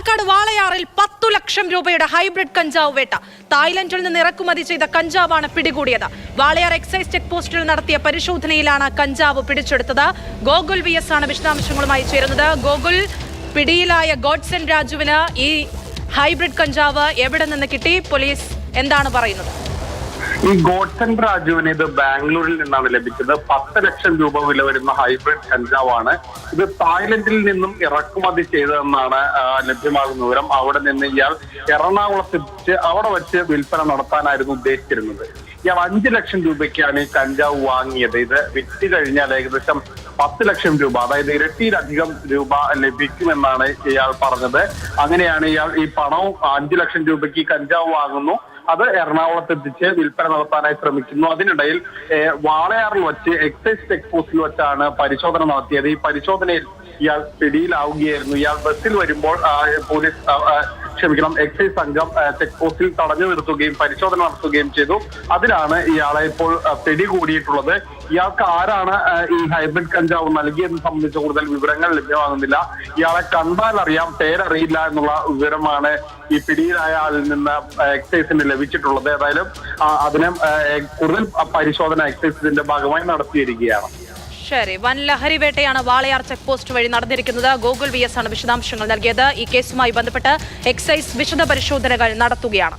പാലക്കാട് വാളയാറിൽ 10 ലക്ഷം രൂപയുടെ ഹൈബ്രിഡ് കഞ്ചാവ് വേട്ട. തായ്ലൻഡിൽ നിന്ന് ഇറക്കുമതി ചെയ്ത കഞ്ചാവാണ് പിടികൂടിയത്. വാളയാർ എക്സൈസ് ചെക്ക് പോസ്റ്റിൽ നടത്തിയ പരിശോധനയിലാണ് കഞ്ചാവ് പിടിച്ചെടുത്തത്. ഗോകുൽ VS ആണ് വിശദാംശങ്ങളുമായി ചേരുന്നത്. ഗോകുൽ, പിടിയിലായ ഗോഡ്സൺ രാജുവിന് ഈ ഹൈബ്രിഡ് കഞ്ചാവ് എവിടെ നിന്ന് കിട്ടി? പോലീസ് എന്താണ് പറയുന്നത്? ഈ ഗോഡ്സൺ രാജുവിന് ഇത് ബാംഗ്ലൂരിൽ നിന്നാണ് ലഭിച്ചത്. 10 ലക്ഷം രൂപ വില വരുന്ന ഹൈബ്രിഡ് കഞ്ചാവാണ്. ഇത് തായ്ലൻഡിൽ നിന്നും ഇറക്കുമതി ചെയ്തതെന്നാണ് ലഭ്യമാകുന്ന വിവരം. അവിടെ നിന്ന് ഇയാൾ എറണാകുളത്തെത്തിച്ച് അവിടെ വെച്ച് വിൽപ്പന നടത്താനായിരുന്നു ഉദ്ദേശിച്ചിരുന്നത്. ഇയാൾ 5 ലക്ഷം രൂപയ്ക്കാണ് ഈ കഞ്ചാവ് വാങ്ങിയത്. ഇത് വിറ്റ് കഴിഞ്ഞാൽ ഏകദേശം 10 ലക്ഷം രൂപ, അതായത് ഇരട്ടിയിലധികം രൂപ ലഭിക്കുമെന്നാണ് ഇയാൾ പറഞ്ഞത്. അങ്ങനെയാണ് ഇയാൾ ഈ പണവും 5 ലക്ഷം രൂപയ്ക്ക് ഈ കഞ്ചാവ് വാങ്ങുന്നു, അത് എറണാകുളത്തെത്തിച്ച് വിൽപ്പന നടത്താനായി ശ്രമിക്കുന്നു. അതിനിടയിൽ വാളയാറിൽ വെച്ച് എക്സൈസ് ചെക്ക് പോസ്റ്റിൽ വെച്ചാണ് പരിശോധന നടത്തിയത്. ഈ പരിശോധനയിൽ ഇയാൾ പിടിയിലാവുകയായിരുന്നു. ഇയാൾ ബസ്സിൽ വരുമ്പോൾ എക്സൈസ് സംഘം ചെക്ക് പോസ്റ്റിൽ തടഞ്ഞു നിർത്തുകയും പരിശോധന നടത്തുകയും ചെയ്തു. അതിലാണ് ഇയാളെ ഇപ്പോൾ പിടികൂടിയിട്ടുള്ളത്. ഇയാൾക്ക് ആരാണ് ഈ ഹൈബ്രിഡ് കഞ്ചാവ് നൽകിയതെന്ന് സംബന്ധിച്ച് കൂടുതൽ വിവരങ്ങൾ ലഭ്യമാകുന്നില്ല. ഇയാളെ കണ്ടാൽ അറിയാം, പേരറിയില്ല എന്നുള്ള വിവരമാണ് ഈ പിടിയിലായ ആളിൽ നിന്ന് എക്സൈസിന് ലഭിച്ചിട്ടുള്ളത്. ഏതായാലും അതിന് കൂടുതൽ പരിശോധന എക്സൈസിന്റെ ഭാഗമായി നടത്തിയിരിക്കുകയാണ്. ശരി, വൻ ലഹരി വേട്ടയാണ് വാളയാർ ചെക്ക് പോസ്റ്റ് വഴി നടന്നിരിക്കുന്നത്. ഗോകുൽ VS ആണ് വിശദാംശങ്ങൾ നൽകിയത്. ഈ കേസുമായി ബന്ധപ്പെട്ട് എക്സൈസ് വിശദ പരിശോധനകൾ നടത്തുകയാണ്.